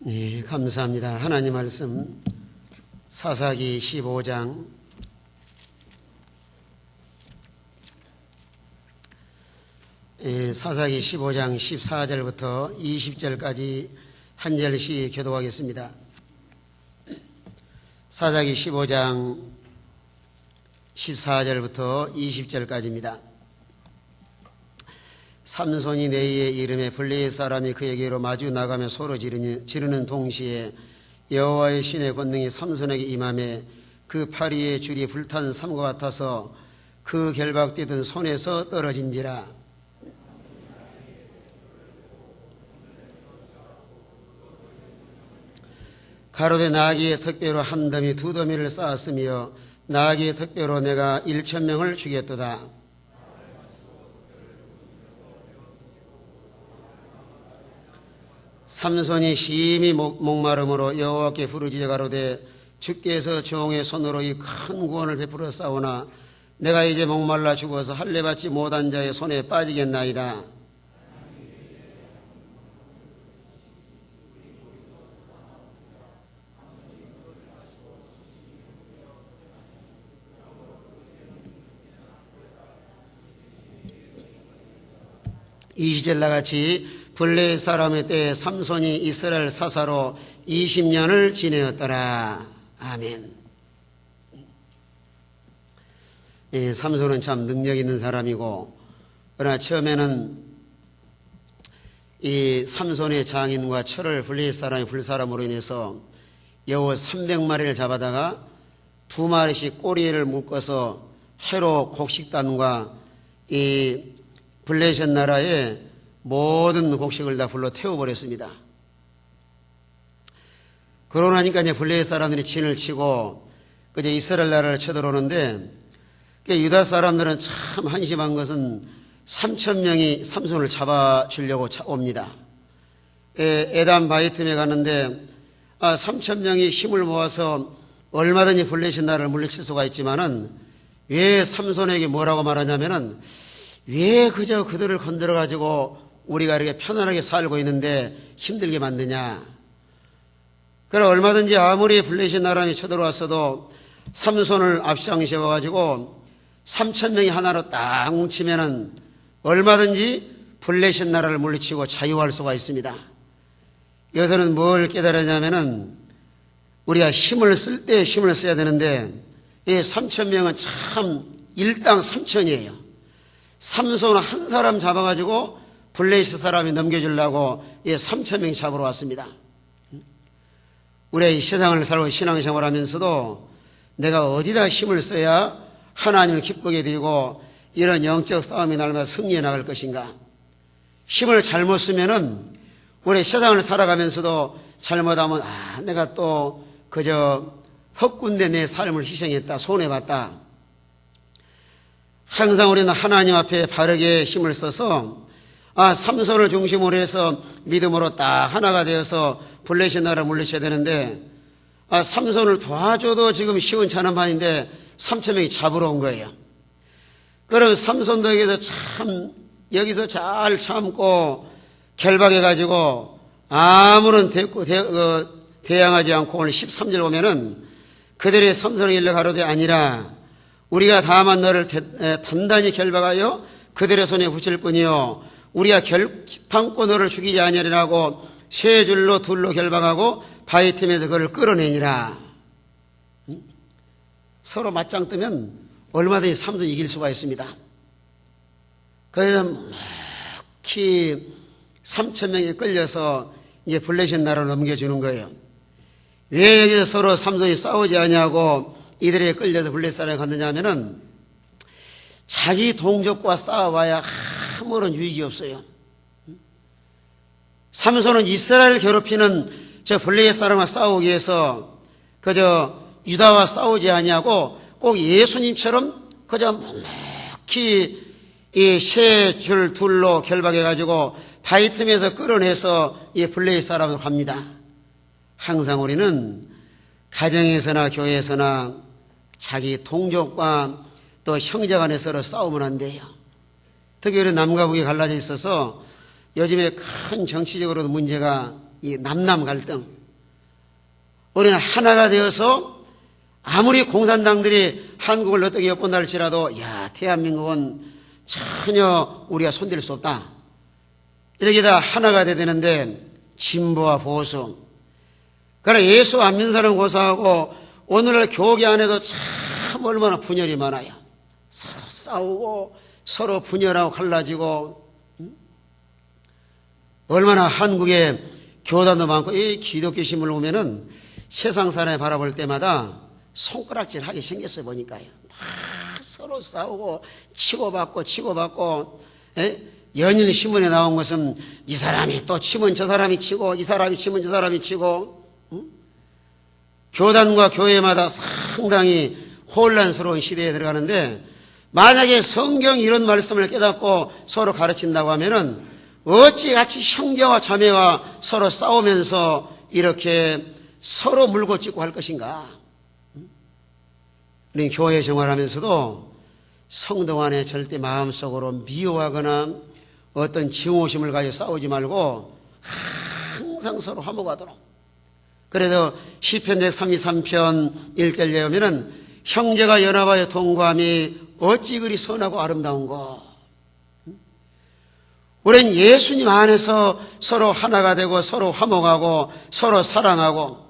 예, 감사합니다. 하나님 말씀 사사기 15장 사사기 15장 14절부터 20절까지 한 절씩 교독하겠습니다. 사사기 15장 14절부터 20절까지입니다. 삼손이 네이의 이름에 블레셋 사람이 그에게로 마주 나가며 소로 지르는 동시에 여호와의 신의 권능이 삼손에게 임하매 그 팔 위에 줄이 불탄 삼과 같아서 그 결박되던 손에서 떨어진지라. 가로되 나귀의 턱뼈로 한 더미 두 더미를 쌓았으며 나귀의 턱뼈로 내가 1,000명을 죽였도다. 삼손이 심히 목마름으로 여호와께 부르짖어 가로되 주께서 종의 손으로 이 큰 구원을 베풀어 싸우나 내가 이제 목말라 죽어서 할례 받지 못한 자의 손에 빠지겠나이다. (20절) 나같이 블레셋 사람의 때에 삼손이 이스라엘 사사로 20년을 지내었더라. 아멘. 예, 삼손은 참 능력 있는 사람이고, 그러나 처음에는 이 삼손의 장인과 철을 블레셋 사람이 불사람으로 인해서 여우 300마리를 잡아다가 2마리씩 꼬리를 묶어서 해로 곡식단과 이 블레셋 나라의 모든 곡식을 다 불러 태워버렸습니다. 그러고 나니까 이제 블레셋 사람들이 진을 치고 이제 이스라엘 나라를 쳐들어오는데, 유다 사람들은 참 한심한 것은 3,000명이 삼손을 잡아주려고 옵니다. 에담 바이틈에 가는데 3,000명이 힘을 모아서 얼마든지 블레셋 나라를 물리칠 수가 있지만은 왜 삼손에게 뭐라고 말하냐면은 왜 그저 그들을 건드려가지고 우리가 이렇게 편안하게 살고 있는데 힘들게 만드냐. 그러나 얼마든지 아무리 블레셋 나라에 쳐들어왔어도 삼손을 앞장세워가지고 3,000명이 하나로 딱 뭉치면은 얼마든지 블레셋 나라를 물리치고 자유할 수가 있습니다. 여기서는 뭘 깨달았냐면은 우리가 힘을 쓸 때 힘을 써야 되는데 이 3,000명은 참 일당 3,000이에요. 삼손 한 사람 잡아가지고 블레셋 사람이 넘겨주려고 3,000명 잡으러 왔습니다. 우리가 이 세상을 살고 신앙생활 하면서도 내가 어디다 힘을 써야 하나님을 기쁘게 되고 이런 영적 싸움이 날마다 승리해 나갈 것인가. 힘을 잘못 쓰면은 우리 세상을 살아가면서도 잘못하면 내가 또 그저 헛군데 내 삶을 희생했다, 손해봤다. 항상 우리는 하나님 앞에 바르게 힘을 써서 삼손을 중심으로 해서 믿음으로 딱 하나가 되어서 블레셋 나라를 물리쳐야 되는데 삼손을 도와줘도 지금 시원치 않은 판인데 3,000명이 잡으러 온 거예요. 그럼 삼손도 여기서 잘 참고 결박해가지고 아무런 대항하지 않고 오늘 13절 보면은 그들의 삼손의 일러 가로되 아니라 우리가 다만 너를 단단히 결박하여 그들의 손에 붙일 뿐이요 우리가 결탄코 너를 죽이지 아니하리라고 세 줄로 둘로 결박하고 바위 틈에서 그를 끌어내니라. 서로 맞짱 뜨면 얼마든지 삼손이 이길 수가 있습니다. 그래서 묵히 3,000명이 끌려서 이제 블레셋 나라로 넘겨주는 거예요. 왜 여기서 서로 삼손이 싸우지 아니하고 이들에게 끌려서 블레셋 사람에 갔느냐 하면은 자기 동족과 싸워봐야 아무런 유익이 없어요. 삼손은 이스라엘을 괴롭히는 저 블레셋 사람과 싸우기 위해서 그저 유다와 싸우지 아니하고 꼭 예수님처럼 그저 묵히 이 세 줄 둘로 결박해가지고 바위 틈에서 끌어내서 이 블레셋 사람으로 갑니다. 항상 우리는 가정에서나 교회에서나 자기 동족과 또 형제간에 서로 싸우면 안 돼요. 특히 우리 남과 북이 갈라져 있어서 요즘에 큰 정치적으로도 문제가 이 남남 갈등. 우리는 하나가 되어서 아무리 공산당들이 한국을 어떻게 엿본다 할지라도 야, 대한민국은 전혀 우리가 손댈 수 없다. 이렇게 다 하나가 돼야 되는데 진보와 보수. 그러나 예수 안 믿는 사람 고사하고 오늘날 교계 안에도 참 얼마나 분열이 많아요. 서로 싸우고 서로 분열하고 갈라지고 얼마나 한국에 교단도 많고 이 기독교 신문을 보면은 세상 사람이 바라볼 때마다 손가락질 하게 생겼어요. 보니까요. 막 서로 싸우고 치고받고 연일 신문에 나온 것은 이 사람이 또 치면 저 사람이 치고 이 사람이 치면 저 사람이 치고 교단과 교회마다 상당히 혼란스러운 시대에 들어가는데 만약에 성경이 이런 말씀을 깨닫고 서로 가르친다고 하면은 어찌 같이 형제와 자매와 서로 싸우면서 이렇게 서로 물고 찢고 할 것인가. 우리 교회 생활하면서도 성도 간에 절대 마음속으로 미워하거나 어떤 증오심을 가지고 싸우지 말고 항상 서로 화목하도록. 그래서 시편 133편 1절에 보면은 형제가 연합하여 동거함이 어찌 그리 선하고 아름다운고. 우리는 예수님 안에서 서로 하나가 되고 서로 화목하고 서로 사랑하고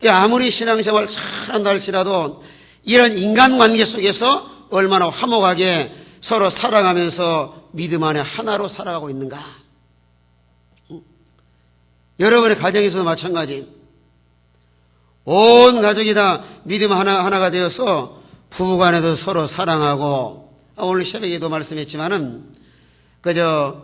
아무리 신앙생활 잘한다 할지라도 이런 인간관계 속에서 얼마나 화목하게 서로 사랑하면서 믿음 안에 하나로 살아가고 있는가. 여러분의 가정에서도 마찬가지. 온 가족이 다 믿음 하나가 되어서 부부간에도 서로 사랑하고 오늘 새벽에도 말씀했지만은 그저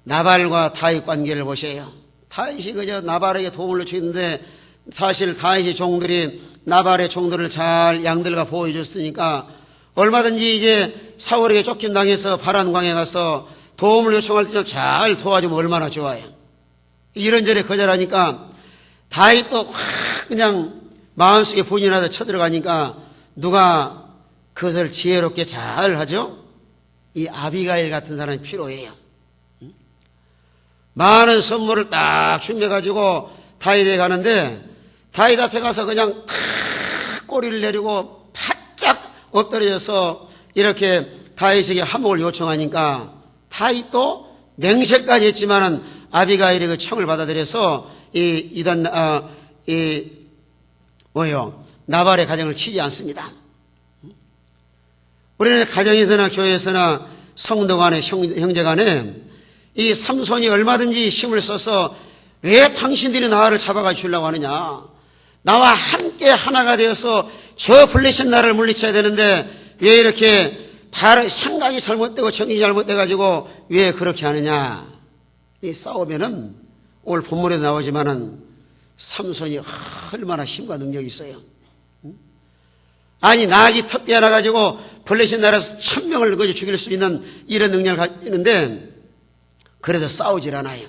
나발과 다윗 관계를 보셔요. 다윗이 그저 나발에게 도움을 주는데 사실 다윗의 종들이 나발의 종들을 잘 양들과 보호해줬으니까 얼마든지 이제 사울에게 쫓김당해서 바란광에 가서 도움을 요청할 때 잘 도와주면 얼마나 좋아요. 이런저런 거절하니까 다윗도 확 그냥 마음속에 분이라도 쳐들어가니까 누가 그것을 지혜롭게 잘 하죠? 이 아비가일 같은 사람이 필요해요. 많은 선물을 딱 준비해가지고 다윗에 가는데 다윗 앞에 가서 그냥 탁 꼬리를 내리고 바짝 엎드려서 이렇게 다윗에게 화목을 요청하니까 다윗도 맹세까지 했지만은 아비가일의 그 청을 받아들여서 나발의 가정을 치지 않습니다. 우리는 가정에서나 교회에서나 성도 간에 형제 간에 이 삼손이 얼마든지 힘을 써서 왜 당신들이 나를 잡아가 주려고 하느냐. 나와 함께 하나가 되어서 저 블레셋 나라를 물리쳐야 되는데 왜 이렇게 생각이 잘못되고 정신이 잘못돼가지고 왜 그렇게 하느냐. 이 싸우면은 오늘 본문에 나오지만은 삼손이 얼마나 힘과 능력이 있어요. 아니 나귀 턱 빼앗아 가지고 블레셋 나라에서 1000명을 죽일 수 있는 이런 능력을 가지고 있는데 그래도 싸우질 않아요.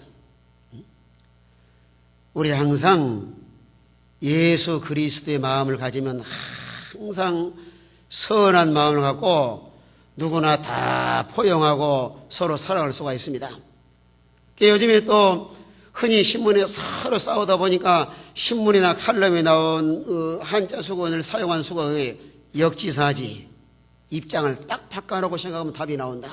우리 항상 예수 그리스도의 마음을 가지면 항상 선한 마음을 갖고 누구나 다 포용하고 서로 사랑할 수가 있습니다. 요즘에 또 흔히 신문에 서로 싸우다 보니까 신문이나 칼럼에 나온 한자 수건을 사용한 수거의 역지사지 입장을 딱 바꿔놓고 생각하면 답이 나온다.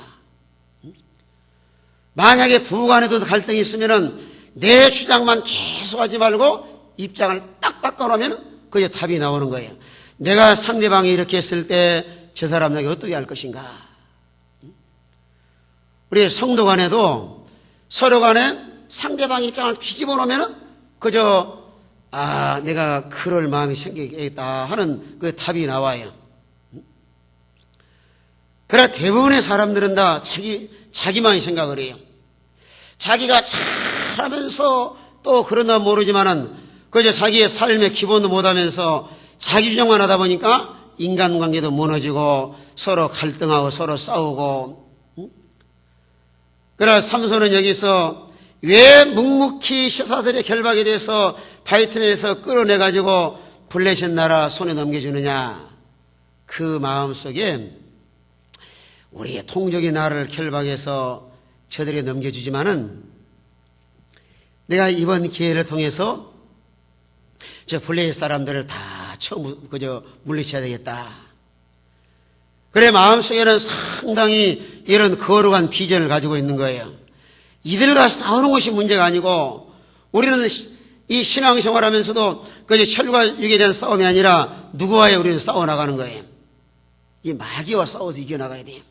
만약에 부부간에도 갈등이 있으면은 내 주장만 계속하지 말고 입장을 딱 바꿔놓으면 그게 답이 나오는 거예요. 내가 상대방이 이렇게 했을 때 저 사람에게 어떻게 할 것인가. 우리 성도 간에도 서로 간에 상대방 입장을 뒤집어 놓으면은 그저 내가 그럴 마음이 생기겠다 하는 그 답이 나와요. 그러나 대부분의 사람들은 다 자기만이 생각을 해요. 자기가 잘하면서 또 그러나 모르지만은 그저 자기의 삶의 기본도 못하면서 자기 주장만 하다 보니까 인간관계도 무너지고 서로 갈등하고 서로 싸우고. 그러나 삼손은 여기서 왜 묵묵히 쇠사슬에 결박이 돼서 바이틈에서 끌어내가지고 블레셋 나라 손에 넘겨주느냐. 그 마음속에 우리의 통적인 나라를 결박해서 저들에게 넘겨주지만은 내가 이번 기회를 통해서 저 블레셋 사람들을 다 처음 물리쳐야 되겠다. 그래 마음속에는 상당히 이런 거룩한 비전을 가지고 있는 거예요. 이들과 싸우는 것이 문제가 아니고 우리는 이 신앙생활하면서도 혈과 육에 대한 싸움이 아니라 누구와의 우리는 싸워나가는 거예요. 이 마귀와 싸워서 이겨나가야 돼요.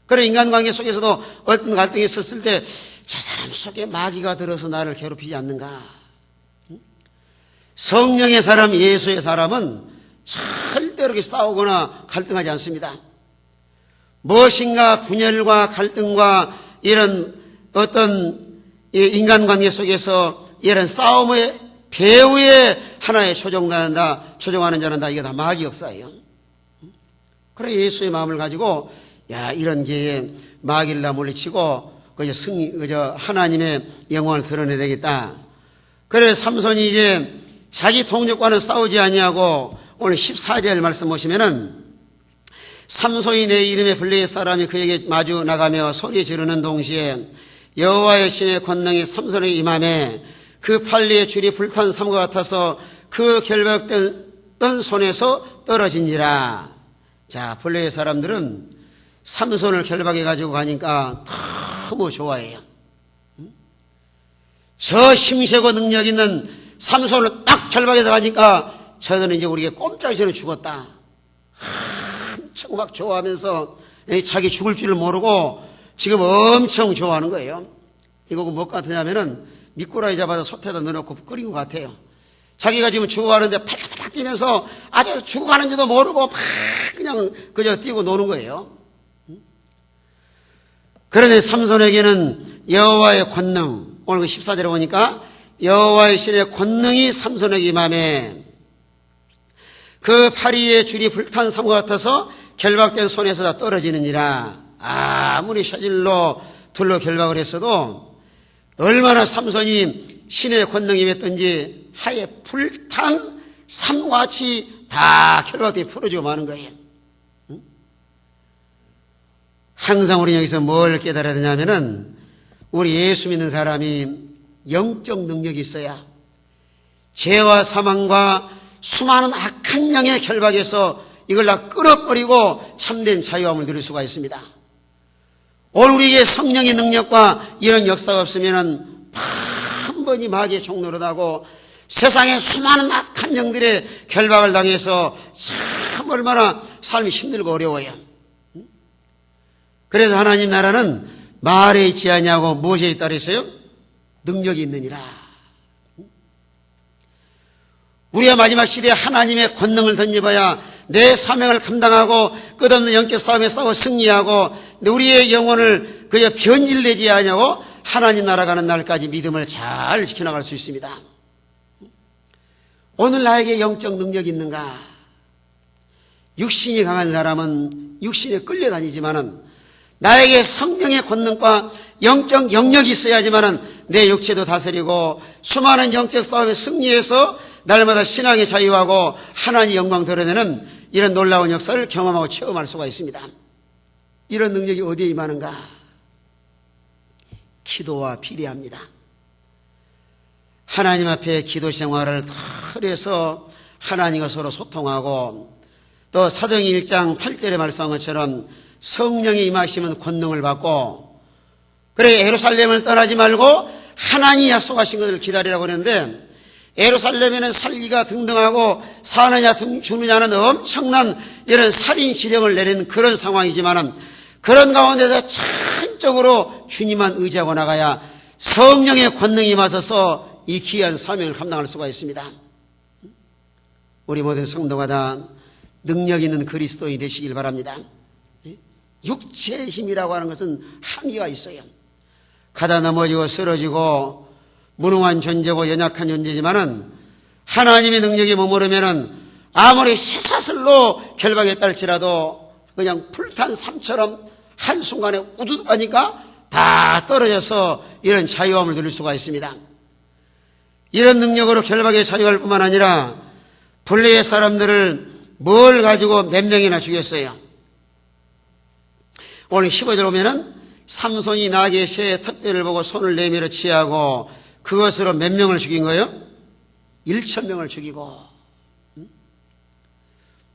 그래 인간관계 속에서도 어떤 갈등이 있었을 때 저 사람 속에 마귀가 들어서 나를 괴롭히지 않는가. 성령의 사람, 예수의 사람은 절대로 이렇게 싸우거나 갈등하지 않습니다. 무엇인가 분열과 갈등과 이런 어떤 인간관계 속에서 이런 싸움의 배후에 하나의 조종하는 자는 다 이게 다 마귀 역사예요. 그래 예수의 마음을 가지고 이런 기회에 마귀를 다 물리치고 하나님의 영광을 드러내야 되겠다. 그래 삼손이 이제 자기 동족과는 싸우지 아니하고 오늘 14절 말씀 보시면은 삼손이 내 이름의 블레셋 사람이 그에게 마주 나가며 소리 지르는 동시에 여호와의 신의 권능이 삼손에게 임하매 그 팔리의 줄이 불탄 삼과 같아서 그 결박된 손에서 떨어진지라. 자, 블레셋 사람들은 삼손을 결박해 가지고 가니까 너무 좋아해요. 저 힘세고 능력 있는 삼손을 딱 결박해서 가니까 저들은 이제 우리에게 꼼짝이 전에 죽었다. 엄청 막 좋아하면서 자기 죽을 줄을 모르고 지금 엄청 좋아하는 거예요. 이거 뭐 같으냐면은 미꾸라지 잡아서 솥에다 넣어놓고 끓인 것 같아요. 자기가 지금 죽어가는데 팔딱팔딱 뛰면서 아주 죽어가는지도 모르고 막 그냥 뛰고 노는 거예요. 그러니 삼손에게는 여호와의 권능, 오늘 14절에 보니까 여호와의 신의 권능이 삼손에게 임하매 그 파리의 줄이 불탄 삼과 같아서 결박된 손에서 다 떨어지느니라. 아무리 셔질로 둘로 결박을 했어도 얼마나 삼손이 신의 권능이 임했던지 하에 불탄 삼과 같이 다 결박되어 풀어지고 마는 거예요. 항상 우리 여기서 뭘 깨달아야 되냐면은 우리 예수 믿는 사람이 영적 능력이 있어야 죄와 사망과 수많은 악한 영의 결박에서 이걸 다 끊어버리고 참된 자유함을 누릴 수가 있습니다. 오늘 우리에게 성령의 능력과 이런 역사가 없으면은 한 번이 마귀의 종노릇하고 세상의 수많은 악한 영들의 결박을 당해서 참 얼마나 삶이 힘들고 어려워요. 그래서 하나님 나라는 말에 있지 아니하고 무엇에 있다 그랬어요? 능력이 있느니라. 우리가 마지막 시대에 하나님의 권능을 던져봐야 내 사명을 감당하고 끝없는 영적 싸움에 싸워 승리하고 우리의 영혼을 그저 변질되지 아니하고 하나님 나라 가는 날까지 믿음을 잘 지켜나갈 수 있습니다. 오늘 나에게 영적 능력이 있는가? 육신이 강한 사람은 육신에 끌려다니지만은 나에게 성령의 권능과 영적 영역이 있어야지만은 내 육체도 다스리고 수많은 영적 싸움에 승리해서 날마다 신앙의 자유하고 하나님의 영광 드러내는 이런 놀라운 역사를 경험하고 체험할 수가 있습니다. 이런 능력이 어디에 임하는가? 기도와 비례합니다. 하나님 앞에 기도 생활을 털해서 하나님과 서로 소통하고 또 사도행전 1장 8절에 말씀한 것처럼 성령이 임하시면 권능을 받고 그래 예루살렘을 떠나지 말고 하나님이 약속하신 것을 기다리라고 그랬는데 예루살렘에는 살기가 등등하고 사느냐 죽느냐는 엄청난 이런 살인 지령을 내리는 그런 상황이지만은 그런 가운데서 전적으로 주님만 의지하고 나가야 성령의 권능이 임하셔서 이 귀한 사명을 감당할 수가 있습니다. 우리 모든 성도가 다 능력 있는 그리스도인이 되시길 바랍니다. 육체의 힘이라고 하는 것은 한계가 있어요. 가다 넘어지고 쓰러지고 무능한 존재고 연약한 존재지만은 하나님의 능력이 머무르면은 아무리 쇠사슬로 결박했다 할지라도 그냥 불탄 삶처럼 한순간에 우두둑하니까 다 떨어져서 이런 자유함을 누릴 수가 있습니다. 이런 능력으로 결박에 자유할 뿐만 아니라 블레셋 사람들을 뭘 가지고 몇 명이나 죽였어요. 오늘 15절 보면은 삼손이 나귀의 쇠의 턱뼈를 보고 손을 내밀어 취하고 그것으로 몇 명을 죽인 거예요? 1,000명을 죽이고.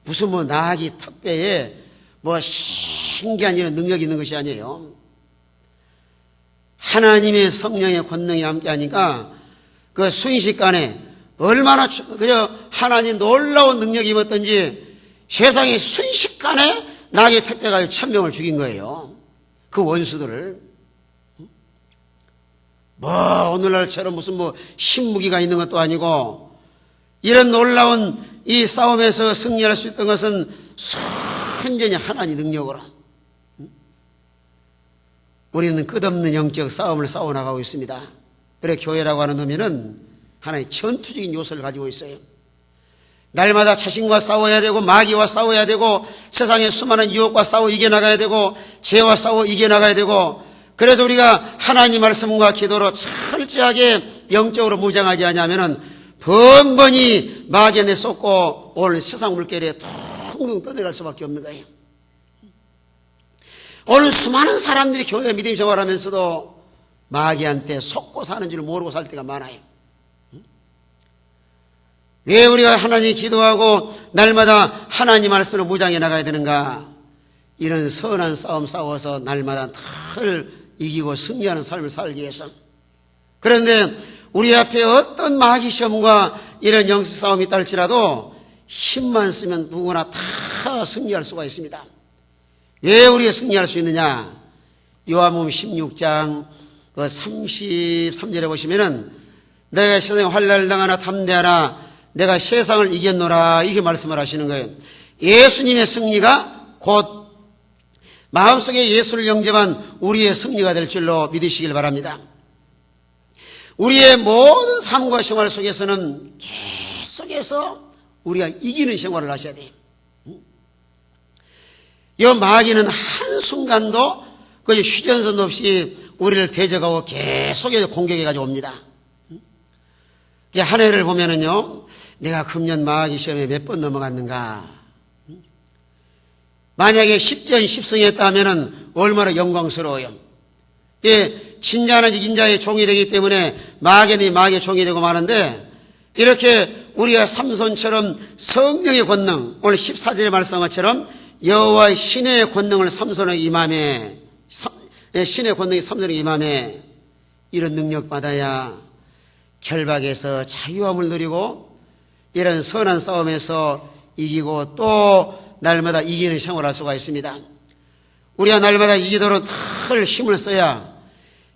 무슨 뭐 나아기 턱배에 뭐 신기한 이런 능력이 있는 것이 아니에요. 하나님의 성령의 권능이 함께하니까 그 순식간에 얼마나 그저 하나님 놀라운 능력이 임했던지 세상에 순식간에 나아기 턱배가 1,000명을 죽인 거예요. 그 원수들을. 뭐 오늘날처럼 무슨 뭐 신무기가 있는 것도 아니고 이런 놀라운 이 싸움에서 승리할 수 있던 것은 순전히 하나님 능력으로. 우리는 끝없는 영적 싸움을 싸워나가고 있습니다. 그래 교회라고 하는 의미는 하나의 전투적인 요소를 가지고 있어요. 날마다 자신과 싸워야 되고 마귀와 싸워야 되고 세상의 수많은 유혹과 싸워 이겨나가야 되고 죄와 싸워 이겨나가야 되고 그래서 우리가 하나님 말씀과 기도로 철저하게 영적으로 무장하지 않으면 번번이 마귀에 쏟고 오늘 세상 물결에 퉁퉁 떠내갈 수밖에 없는 거예요. 오늘 수많은 사람들이 교회 믿음 생활하면서도 마귀한테 속고 사는 줄 모르고 살 때가 많아요. 왜 우리가 하나님 기도하고 날마다 하나님 말씀으로 무장해 나가야 되는가? 이런 선한 싸움 싸워서 날마다 늘 이기고 승리하는 삶을 살기 위해서. 그런데 우리 앞에 어떤 마귀 시험과 이런 영적 싸움이 있다 할지라도 힘만 쓰면 누구나 다 승리할 수가 있습니다. 왜 우리가 승리할 수 있느냐? 요한복음 16장 33절에 보시면은 내가 세상에 환난을 당하나 담대하라 내가 세상을 이겼노라 이렇게 말씀을 하시는 거예요. 예수님의 승리가 곧 마음속에 예수를 영접한 우리의 승리가 될 줄로 믿으시길 바랍니다. 우리의 모든 삶과 생활 속에서는 계속해서 우리가 이기는 생활을 하셔야 돼요. 이 마귀는 한순간도 그 휴전선 없이 우리를 대적하고 계속해서 공격해가지고 옵니다. 한 해를 보면은요, 내가 금년 마귀 시험에 몇 번 넘어갔는가. 만약에 10전 10승했다 하면은 얼마나 영광스러워요. 진짜는 인자의 종이 되기 때문에 마귀는 마귀의 종이 되고 마는데 이렇게 우리가 삼손처럼 성령의 권능, 오늘 14절에 말씀한 것처럼 여호와의 신의 권능을 삼손에게 임함에 신의 권능이 삼손에게 임함에 이런 능력 받아야 결박에서 자유함을 누리고 이런 선한 싸움에서 이기고 또 날마다 이기는 생활을 할 수가 있습니다. 우리가 날마다 이기도록 늘 힘을 써야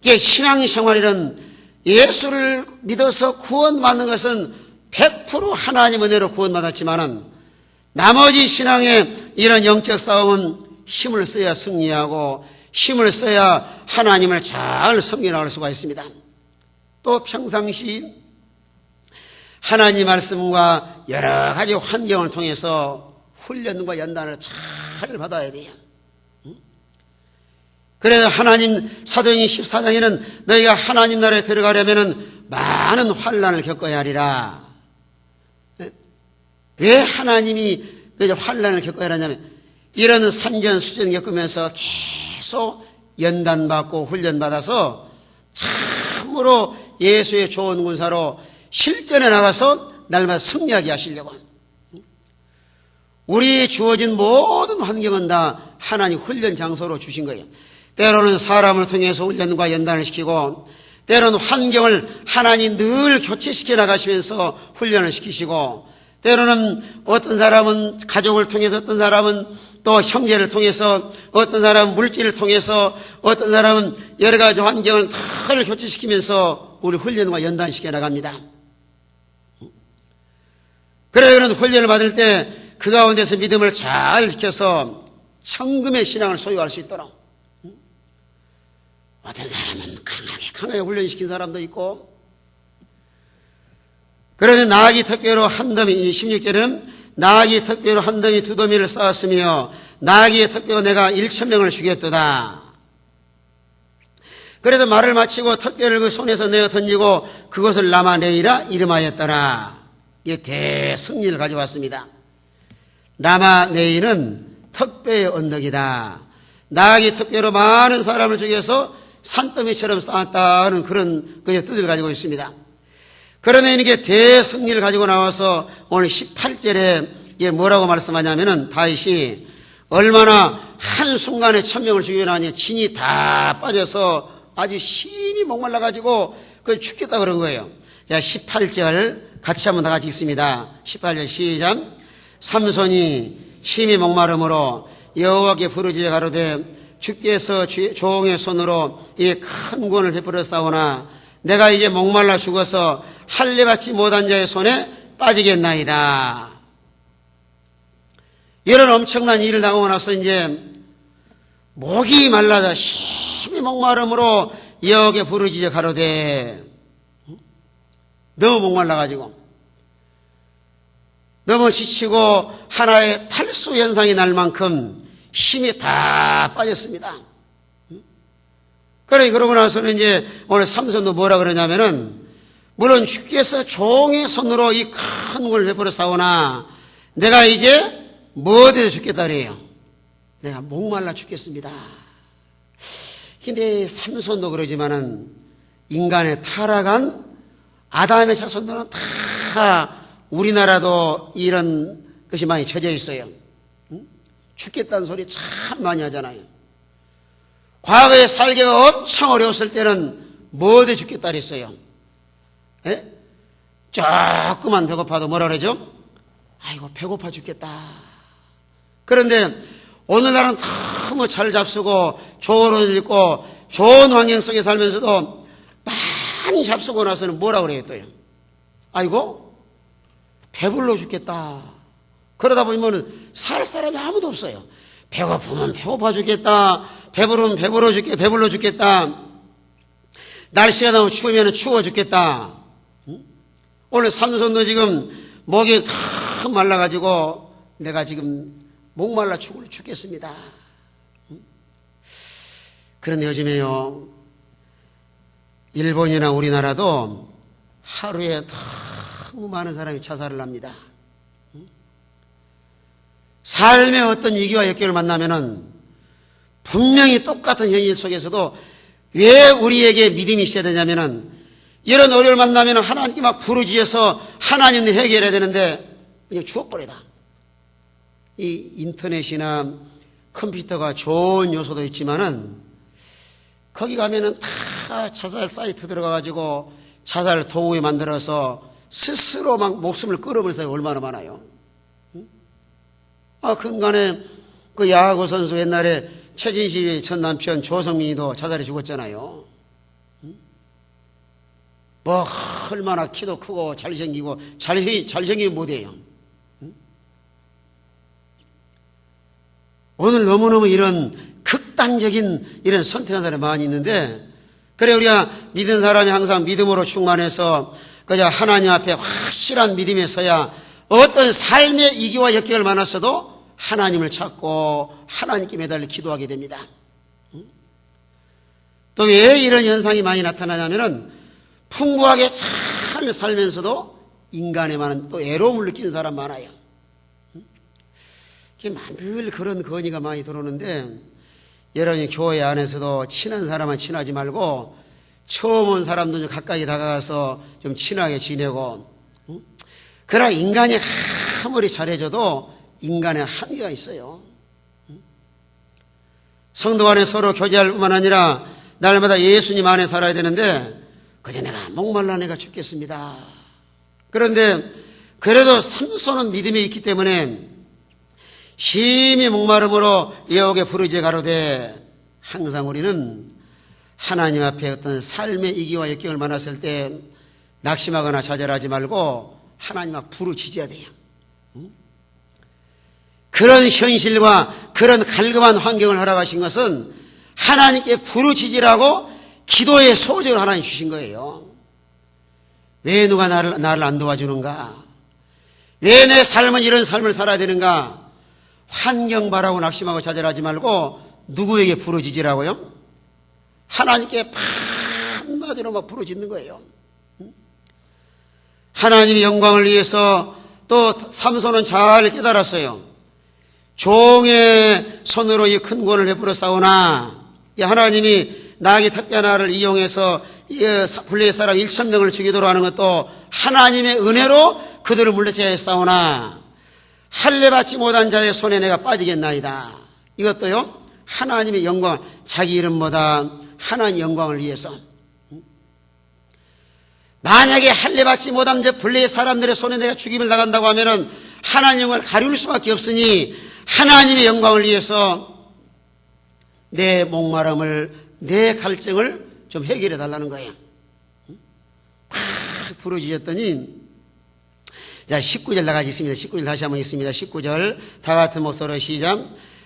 이게 신앙생활이란 예수를 믿어서 구원받는 것은 100% 하나님 은혜로 구원받았지만은 나머지 신앙의 이런 영적 싸움은 힘을 써야 승리하고 힘을 써야 하나님을 잘 섬겨나갈 수가 있습니다. 또 평상시 하나님 말씀과 여러 가지 환경을 통해서 훈련과 연단을 잘 받아야 돼요. 그래서 하나님 사도행전 14장에는 너희가 하나님 나라에 들어가려면 많은 환난을 겪어야 하리라. 왜 하나님이 환난을 겪어야 하냐면 이런 산전수전 겪으면서 계속 연단받고 훈련받아서 참으로 예수의 좋은 군사로 실전에 나가서 날마다 승리하게 하시려고. 우리의 주어진 모든 환경은 다 하나님 훈련 장소로 주신 거예요. 때로는 사람을 통해서 훈련과 연단을 시키고 때로는 환경을 하나님 늘 교체시켜 나가시면서 훈련을 시키시고 때로는 어떤 사람은 가족을 통해서 어떤 사람은 또 형제를 통해서 어떤 사람은 물질을 통해서 어떤 사람은 여러 가지 환경을 다 교체시키면서 우리 훈련과 연단시켜 나갑니다. 그래서 그런 훈련을 받을 때 그 가운데서 믿음을 잘 지켜서 청금의 신앙을 소유할 수 있도록 어떤 사람은 강하게 훈련시킨 사람도 있고 그래서 나아기 턱뼈로 한 더미 16절에는 나아기 턱뼈로 한 더미 두 더미를 쌓았으며 나아기의 턱뼈로 내가 1,000명을 죽였도다. 그래서 말을 마치고 턱뼈를 그 손에서 내어 던지고 그것을 라마네이라 이름하였더라. 이게 대승리를 가져왔습니다. 라마네이는 턱뼈의 언덕이다. 나아기 턱뼈로 많은 사람을 죽여서 산더미처럼 쌓았다는 그런 뜻을 가지고 있습니다. 그러나 이게 대승리를 가지고 나와서 오늘 18절에 뭐라고 말씀하냐면은 다윗이 얼마나 한순간에 1000명을 죽이고 나니 진이 다 빠져서 아주 심히 목말라가지고 죽겠다 그런 거예요. 자, 18절 같이 한번 다 같이 읽습니다. 18절 시작. 삼손이 심히 목마름으로 여호와께 부르짖어 가로되 주께서 종의 손으로 이 큰 구원을 베풀어 싸우나 내가 이제 목말라 죽어서 할례 받지 못한 자의 손에 빠지겠나이다. 이런 엄청난 일을 당하고 나서 이제 목이 말라서 심히 목마름으로 여호와께 부르짖어 가로되 너무 목말라가지고 너무 지치고 하나의 탈수 현상이 날 만큼 힘이 다 빠졌습니다. 그러고 나서는 이제 오늘 삼손도 뭐라 그러냐면은 물론 주께서 종의 손으로 이 큰 걸 베풀어 싸우나 내가 이제 뭐대로 죽겠다 그래요. 내가 목말라 죽겠습니다. 근데 삼손도 그러지만은 인간의 타락한 아담의 자손들은 다 우리나라도 이런 것이 많이 젖어 있어요. 죽겠다는 소리 참 많이 하잖아요. 과거에 살기가 엄청 어려웠을 때는 뭐대 죽겠다 그랬어요. 예? 조금만 배고파도 뭐라 그러죠? 아이고 배고파 죽겠다. 그런데 오늘날은 너무 잘 잡수고 좋은 옷을 입고 좋은 환경 속에 살면서도 많이 잡수고 나서는 뭐라 그래요 또요? 아이고 배불러 죽겠다. 그러다 보면 살 사람이 아무도 없어요. 배고프면 배고파 죽겠다. 배부르면 배불러 죽겠다. 날씨가 너무 추우면 추워 죽겠다. 오늘 삼손도 지금 목이 다 말라가지고 내가 지금 목말라 죽겠습니다. 그런데 요즘에요, 일본이나 우리나라도 하루에 너무 많은 사람이 자살을 합니다. 삶의 어떤 위기와 역경을 만나면은 분명히 똑같은 현실 속에서도 왜 우리에게 믿음이 있어야 되냐면은 이런 어려움을 만나면은 하나님께 막 부르짖어서 하나님을 해결해야 되는데 그냥 죽어버리다. 이 인터넷이나 컴퓨터가 좋은 요소도 있지만은 거기 가면은 다 자살 사이트 들어가가지고 자살 도구에 만들어서 스스로 막 목숨을 끊어버린 사람이 얼마나 많아요. 근간에 그 야구 선수 옛날에 최진실 전 남편 조성민이도 자살해 죽었잖아요. 뭐 얼마나 키도 크고 잘생기고 잘생기면 못해요. 오늘 너무너무 이런 극단적인 이런 선택한 사람이 많이 있는데, 그래 우리가 믿은 사람이 항상 믿음으로 충만해서 그저 하나님 앞에 확실한 믿음에 서야 어떤 삶의 위기와 역경을 만났어도 하나님을 찾고 하나님께 매달려 기도하게 됩니다. 또 왜 이런 현상이 많이 나타나냐면은 풍부하게 잘 살면서도 인간에 많은 또 애로움을 느끼는 사람 많아요. 늘 그런 건의가 많이 들어오는데, 여러분이 교회 안에서도 친한 사람은 친하지 말고 처음 온 사람도 좀 가까이 다가가서 좀 친하게 지내고, 그러나 인간이 아무리 잘해줘도 인간의 한계가 있어요. 성도 안에 서로 교제할 뿐만 아니라 날마다 예수님 안에 살아야 되는데, 그저 내가 목말라 내가 죽겠습니다. 그런데 그래도 삼손은 믿음이 있기 때문에 심히 목마름으로 여호와께 부르짖어 가로되, 항상 우리는 하나님 앞에 어떤 삶의 위기와 역경을 만났을 때 낙심하거나 좌절하지 말고 하나님 앞에 부르짖어야 돼요. 그런 현실과 그런 갈급한 환경을 허락하신 것은 하나님께 부르짖으라고 기도의 소적을 하나님 주신 거예요. 왜 누가 나를 안 도와주는가? 왜 내 삶은 이런 삶을 살아야 되는가? 환경 바라고 낙심하고 좌절하지 말고 누구에게 부르짖으라고요? 하나님께 밤낮으로 막 부르짖는 거예요. 하나님의 영광을 위해서 또 삼손은 잘 깨달았어요. 종의 손으로 이 큰 구원을 베풀어 싸우나 하나님이 나귀 특별나를 이용해서 블레셋 사람 1,000명을 죽이도록 하는 것도 하나님의 은혜로 그들을 물리쳐야 했사오나 할례받지 못한 자의 손에 내가 빠지겠나이다. 이것도요 하나님의 영광, 자기 이름보다 하나님의 영광을 위해서. 만약에 할례받지 못한 저 블레셋 사람들의 손에 내가 죽임을 당한다고 하면은 하나님의 영광을 가리울 수밖에 없으니 하나님의 영광을 위해서 내 목마름을, 내 갈증을 좀 해결해 달라는 거예요. 막 부르짖었더니, 자 19절 나가지 있습니다. 19절 다시 한번 있습니다. 19절 다 같은 목소리로 시작.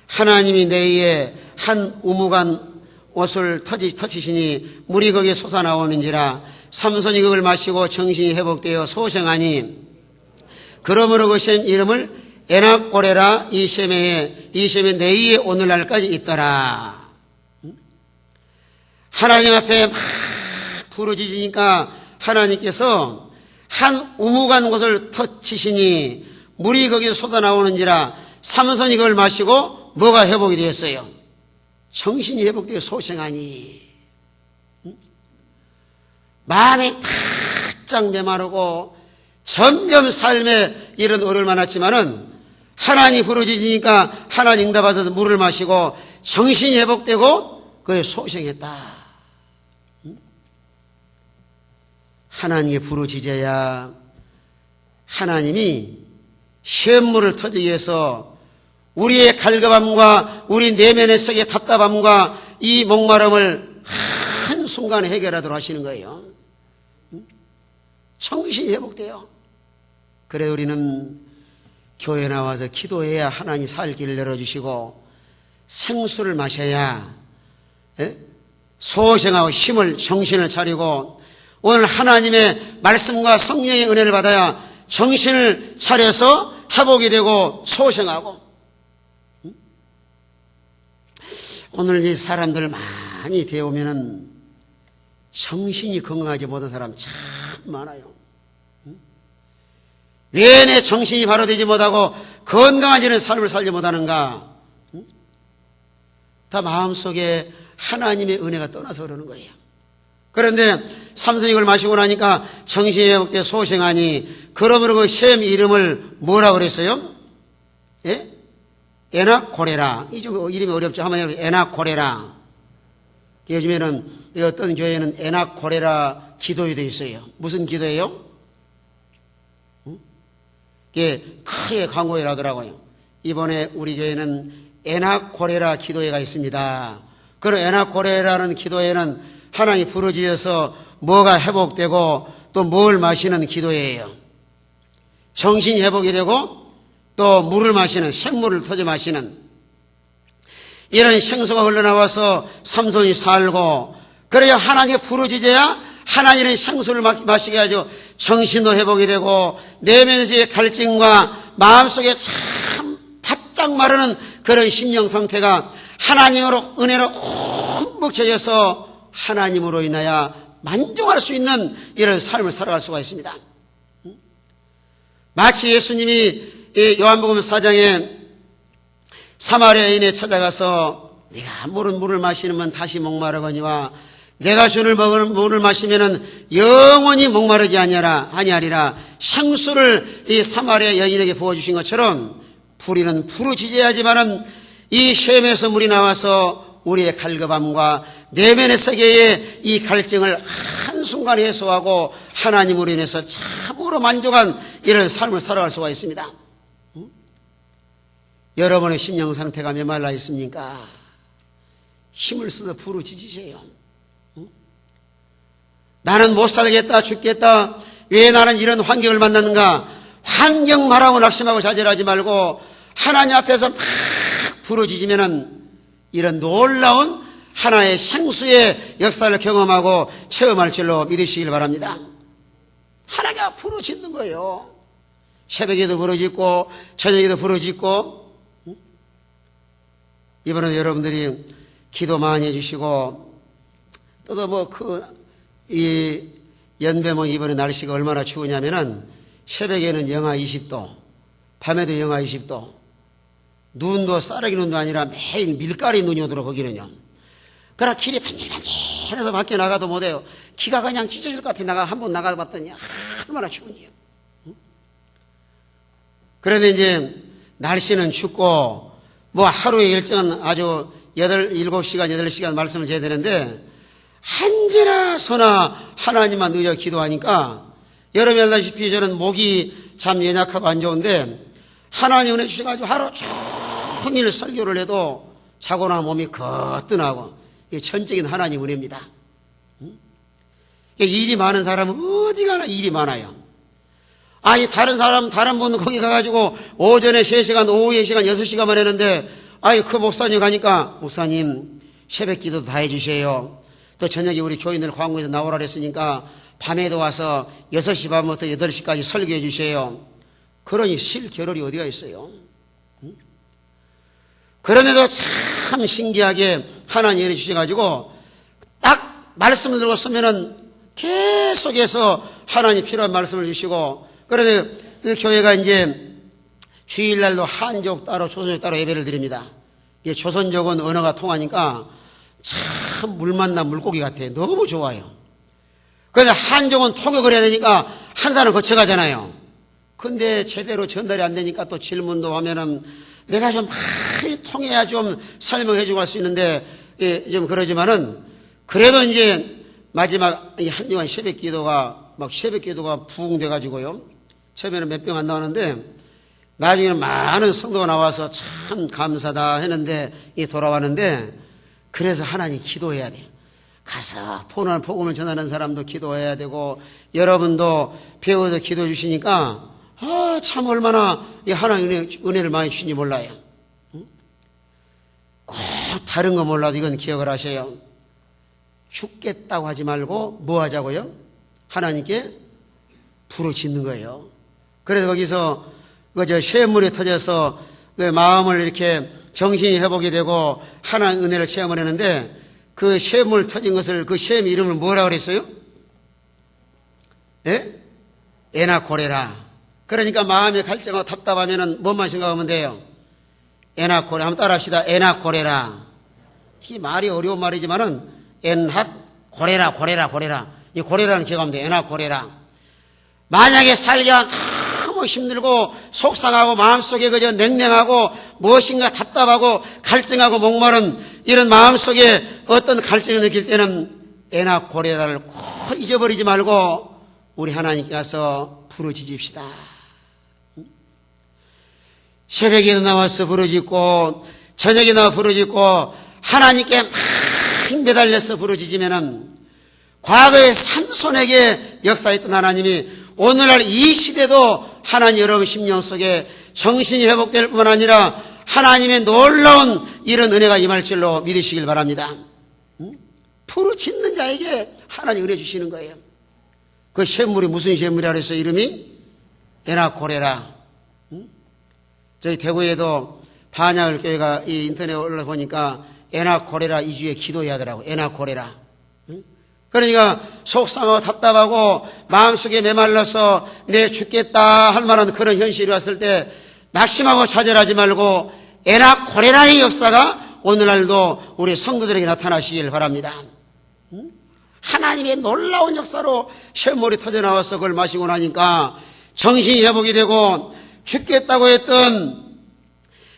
하나님이 내 위에 한 우묵한 옷을 터치시니 물이 거기에 솟아나오는지라. 삼손이 그걸 마시고 정신이 회복되어 소생하니 그러므로 그 셈 이름을 에낙고레라. 이 셈에 내 위에 오늘날까지 있더라. 하나님 앞에 막 부르짖으니까 하나님께서 한 우묵한 곳을 터치시니 물이 거기서 쏟아나오는지라. 삼손이 그걸 마시고 뭐가 회복이 되었어요? 정신이 회복되어 소생하니. 마음이 바짝 메마르고 점점 삶에 이런 어려움을 많았지만은 하나님 부르짖으니까 하나님 응답하셔서 물을 마시고 정신이 회복되고 그에 소생했다. 하나님의 부르짖어야 하나님이 시험물을 터지기 위해서 우리의 갈급함과 우리 내면의 속의 답답함과 이 목마름을 한순간에 해결하도록 하시는 거예요. 정신이 회복돼요. 그래 우리는 교회 나와서 기도해야 하나님 살 길을 열어주시고 생수를 마셔야 소생하고 힘을 정신을 차리고 오늘 하나님의 말씀과 성령의 은혜를 받아야 정신을 차려서 회복이 되고 소생하고. 오늘 이 사람들 많이 되어오면은 정신이 건강하지 못한 사람 참 많아요. 왜 내 정신이 바로 되지 못하고 건강하지는 삶을 살지 못하는가? 다 마음속에 하나님의 은혜가 떠나서 그러는 거예요. 그런데 삼손이 이걸 마시고 나니까 정신이 회복돼 소생하니 그러므로 그 셈 이름을 뭐라고 그랬어요? 예? 에낙고레라. 이 좀 이름이 어렵죠. 한번 해보세요. 에낙고레라. 요즘에는 어떤 교회는 에낙고레라 기도회도 있어요. 무슨 기도예요? 이게 크게 광고를 하더라고요. 이번에 우리 교회는 에낙고레라 기도회가 있습니다. 그런 에낙고레라는 기도회는 하나님이 부르짖어서 뭐가 회복되고 또 뭘 마시는 기도회예요. 정신이 회복이 되고 또 물을 마시는, 생물을 터져 마시는 이런 생수가 흘러나와서 삼손이 살고, 그래야 하나님께 부르짖어야 하나님의 생수를 마시게 하죠. 정신도 회복이 되고 내면의 갈증과 마음속에 참 바짝 마르는 그런 심령 상태가 하나님으로 은혜로 흠뻑 젖어서 하나님으로 인하여 만족할 수 있는 이런 삶을 살아갈 수가 있습니다. 마치 예수님이 요한복음 4장에 사마리아 여인에 찾아가서 네가 모른 물을 마시면 다시 목마르거니와 내가 주는 물을 마시면은 영원히 목마르지 아니하리라. 생수를 이 사마리아 여인에게 부어주신 것처럼 우리는 부르짖어야지만은 이 셈에서 물이 나와서 우리의 갈급함과 내면의 세계의 이 갈증을 한순간에 해소하고 하나님으로 인해서 참으로 만족한 이런 삶을 살아갈 수가 있습니다. 여러분의 심령 상태가 메말라 있습니까? 힘을 써서 부르짖으세요. 나는 못 살겠다, 죽겠다, 왜 나는 이런 환경을 만났는가? 환경 바라고 낙심하고 좌절하지 말고 하나님 앞에서 막 부르짖으면은 이런 놀라운 하나의 생수의 역사를 경험하고 체험할 줄로 믿으시길 바랍니다. 하나님과 부르짖는 거예요. 새벽에도 부르짖고 저녁에도 부르짖고. 이번에 여러분들이 기도 많이 해주시고 또 이 연배모 이번에 날씨가 얼마나 추우냐면은 새벽에는 영하 20도, 밤에도 영하 20도, 눈도 싸르기 눈도 아니라 매일 밀가리 눈이 오도록 거기는요. 그러나 길이 반질반질 시원해서 밖에 나가도 못해요. 기가 그냥 찢어질 것 같아. 한번 나가봤더니 얼마나 추운지요. 그런데 이제 날씨는 춥고 뭐 하루의 일정은 아주 7시간, 8시간 말씀을 드려야 되는데 한지나 서나 하나님만 늦어 기도하니까 여러분이 알다시피 저는 목이 참 연약하고 안 좋은데 하나님 은혜 주셔가지고 하루 종일 설교를 해도 자고 나면 몸이 거뜬하고 이게 전적인 하나님 은혜입니다. 일이 많은 사람은 어디 가나 일이 많아요. 아니 다른 분 거기 가가지고 오전에 3시간, 오후에 1시간, 6시간만 했는데 그 목사님 가니까 목사님 새벽 기도도 다 해주세요. 또 저녁에 우리 교인들 광고에서 나오라 그랬으니까 밤에도 와서 6시 반부터 8시까지 설교해 주세요. 그러니 실 겨를이 어디가 있어요? 그런데도 참 신기하게 하나님 은혜 주셔가지고 딱 말씀을 들고 서면은 계속해서 하나님 필요한 말씀을 주시고 그런데 그 교회가 이제 주일날도 한족 따로 조선족 따로 예배를 드립니다. 이게 조선족은 언어가 통하니까 참 물 만난 물고기 같아요. 너무 좋아요. 그런데 한족은 통역을 해야 되니까 한산을 거쳐가잖아요. 근데 제대로 전달이 안 되니까 또 질문도 하면은 내가 좀 많이 통해야 좀 설명해주고 할 수 있는데 좀 그러지만은 그래도 이제 마지막 한요한 새벽 기도가 부흥돼가지고요. 처음에는 몇 명 안 나오는데 나중에는 많은 성도가 나와서 참 감사다 했는데 돌아왔는데 그래서 하나님 기도해야 돼요. 가서 복음을 전하는 사람도 기도해야 되고 여러분도 배워서 기도해 주시니까 참 얼마나 하나님 은혜를 많이 주신지 몰라요. 꼭 다른 거 몰라도 이건 기억을 하세요. 죽겠다고 하지 말고 뭐 하자고요? 하나님께 부르짖는 거예요. 그래서 거기서 쇠물이 터져서 마음을 이렇게 정신이 회복이 되고 하나님 은혜를 체험을 했는데 그 쇠물 터진 것을 그 쇠의 이름을 뭐라고 그랬어요? 예? 에나코레라. 그러니까 마음이 갈증하고 답답하면은 뭐만 생각하면 돼요? 에나코레. 한번 따라 합시다. 에나코레라. 이게 말이 어려운 말이지만은 엔핫 고레라. 이 고레라는 기억하면 돼요. 에나코레라. 만약에 살기가 너무 힘들고 속상하고 마음속에 그저 냉랭하고 무엇인가 답답하고 갈증하고 목마른 이런 마음속에 어떤 갈증을 느낄 때는 에나코레라를 꼭 잊어버리지 말고 우리 하나님께 가서 부르짖읍시다. 새벽에 나와서 부르짖고 저녁에 나와 부르짖고 하나님께 막 매달려서 부르짖으면은 과거의 삼손에게 역사했던 하나님이 오늘날 이 시대도 하나님 여러분 심령 속에 정신이 회복될 뿐만 아니라 하나님의 놀라운 이런 은혜가 임할 줄로 믿으시길 바랍니다. 부르짖는 자에게 하나님 은혜 주시는 거예요. 그 샘물이 무슨 샘물이라 그랬어요? 이름이 에나코레라. 저희 대구에도 반야을 교회가 이 인터넷에 올라보니까 에나코레라 2주에 기도해야 하더라고요. 에나코레라. 그러니까 속상하고 답답하고 마음속에 메말라서 내 죽겠다 할 만한 그런 현실이 왔을 때 낙심하고 좌절하지 말고 에나코레라의 역사가 오늘날도 우리 성도들에게 나타나시길 바랍니다. 하나님의 놀라운 역사로 샘물이 터져나와서 그걸 마시고 나니까 정신이 회복이 되고 죽겠다고 했던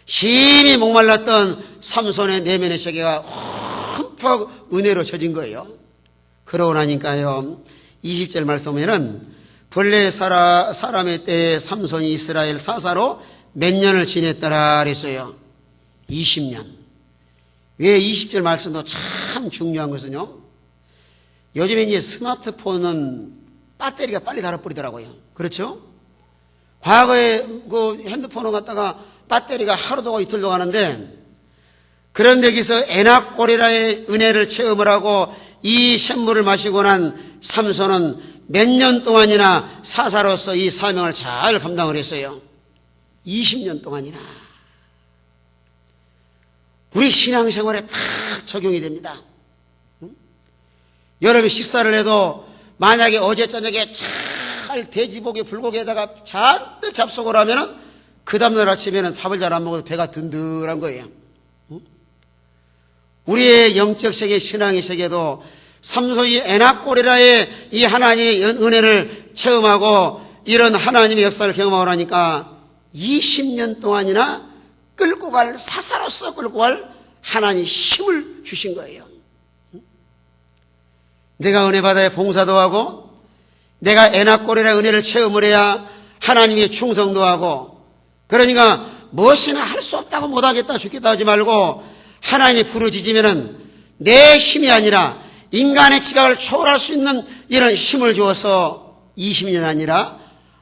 심히 목말랐던 삼손의 내면의 세계가 흠뻑 은혜로 젖은 거예요. 그러고 나니까요 20절 말씀에는 본래 사람의 때에 삼손이 이스라엘 사사로 몇 년을 지냈더라 그랬어요. 20년. 왜 20절 말씀도 참 중요한 것은요, 요즘에 이제 스마트폰은 배터리가 빨리 닳아버리더라고요. 그렇죠? 과거에 그 핸드폰을 갖다가 배터리가 하루도 가고 이틀도 가는데, 그런데 여기서 에나코레라의 은혜를 체험을 하고 이 샘물을 마시고 난 삼손은 몇 년 동안이나 사사로서 이 사명을 잘 감당을 했어요. 20년 동안이나. 우리 신앙생활에 다 적용이 됩니다. 여러분이 식사를 해도 만약에 어제 저녁에 잘 돼지고기 불고기에다가 잔뜩 잡수고 하면은 그 다음날 아침에는 밥을 잘 안 먹어도 배가 든든한 거예요. 우리의 영적 세계, 신앙의 세계도 삼손이 에낙고레라의 이 하나님의 은혜를 체험하고 이런 하나님의 역사를 경험하고 나니까 20년 동안이나 끌고 갈, 사사로서 끌고 갈 하나님의 힘을 주신 거예요. 내가 은혜 받아야 봉사도 하고, 내가 에낙고레라의 은혜를 체험을 해야 하나님의 충성도 하고, 그러니까 무엇이나 할 수 없다고 못하겠다 죽겠다 하지 말고 하나님이 부르짖으면은 내 힘이 아니라 인간의 지각을 초월할 수 있는 이런 힘을 주어서 20년 아니라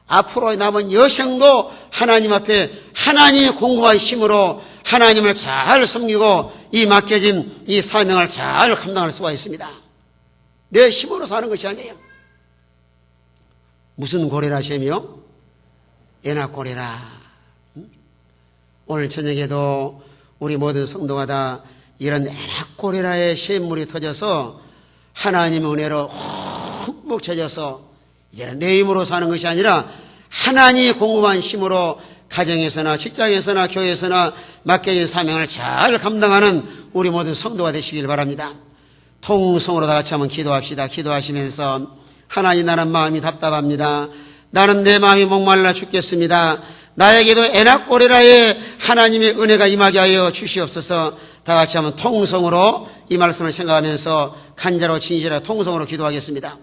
앞으로 남은 여생도 하나님 앞에 하나님의 공고한 힘으로 하나님을 잘 섬기고 이 맡겨진 이 사명을 잘 감당할 수가 있습니다. 내 힘으로 사는 것이 아니에요. 무슨 고래라 셈이요? 에낙고래라. 오늘 저녁에도 우리 모든 성도가 다 이런 에낙고레라의 샘물이 터져서 하나님의 은혜로 흠뻑 젖어서 이제는 내 힘으로 사는 것이 아니라 하나님의 공급한 힘으로 가정에서나 직장에서나 교회에서나 맡겨진 사명을 잘 감당하는 우리 모든 성도가 되시길 바랍니다. 통성으로 다 같이 한번 기도합시다. 기도하시면서 하나님, 나는 마음이 답답합니다. 나는 내 마음이 목말라 죽겠습니다. 나에게도 에낙고레라의 하나님의 은혜가 임하게 하여 주시옵소서. 다 같이 한번 통성으로 이 말씀을 생각하면서 간절하고 진실하고 통성으로 기도하겠습니다.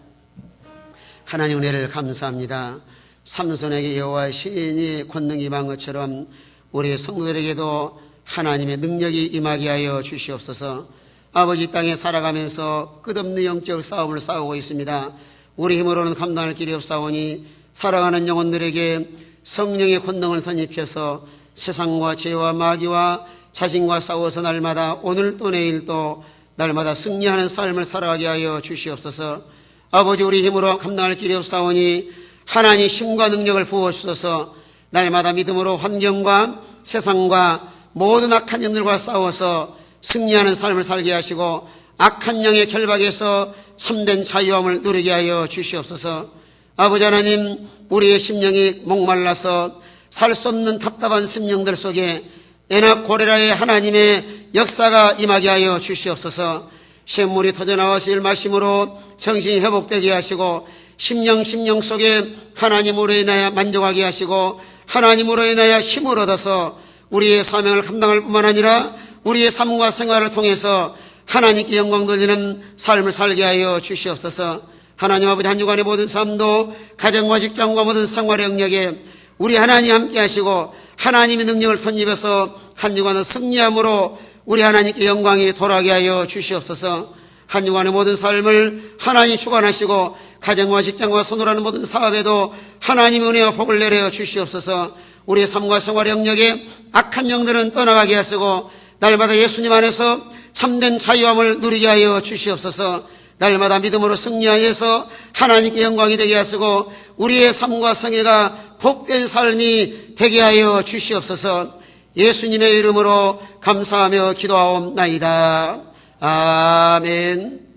하나님 은혜를 감사합니다. 삼손에게 여호와의 신이 권능이 임한 것처럼 우리 성도들에게도 하나님의 능력이 임하게 하여 주시옵소서. 아버지, 땅에 살아가면서 끝없는 영적 싸움을 싸우고 있습니다. 우리 힘으로는 감당할 길이 없사오니 살아가는 영혼들에게 성령의 권능을 덧입혀서 세상과 죄와 마귀와 자신과 싸워서 날마다 오늘 또 내일 또 날마다 승리하는 삶을 살아가게 하여 주시옵소서. 아버지, 우리 힘으로 감당할 길이 없사오니 하나님 힘과 능력을 부어주셔서 날마다 믿음으로 환경과 세상과 모든 악한 영들과 싸워서 승리하는 삶을 살게 하시고 악한 영의 결박에서 참된 자유함을 누리게 하여 주시옵소서. 아버지 하나님, 우리의 심령이 목말라서 살 수 없는 답답한 심령들 속에 에낙고레라의 하나님의 역사가 임하게 하여 주시옵소서. 샘물이 터져나와서 일마심으로 정신이 회복되게 하시고 심령 속에 하나님으로 인하여 만족하게 하시고 하나님으로 인하여 힘을 얻어서 우리의 사명을 감당할 뿐만 아니라 우리의 삶과 생활을 통해서 하나님께 영광 돌리는 삶을 살게 하여 주시옵소서. 하나님 아버지, 한 주간의 모든 삶도 가정과 직장과 모든 생활의 영역에 우리 하나님 함께 하시고 하나님의 능력을 덧입어서 한 주간의 승리함으로 우리 하나님께 영광이 돌아가게 하여 주시옵소서. 한 주간의 모든 삶을 하나님 주관하시고 가정과 직장과 손으로하는 모든 사업에도 하나님의 은혜와 복을 내려 주시옵소서. 우리의 삶과 생활의 영역에 악한 영들은 떠나가게 하시고 날마다 예수님 안에서 참된 자유함을 누리게 하여 주시옵소서. 날마다 믿음으로 승리하여서 하나님께 영광이 되게 하시고 우리의 삶과 생애가 복된 삶이 되게 하여 주시옵소서. 예수님의 이름으로 감사하며 기도하옵나이다. 아멘.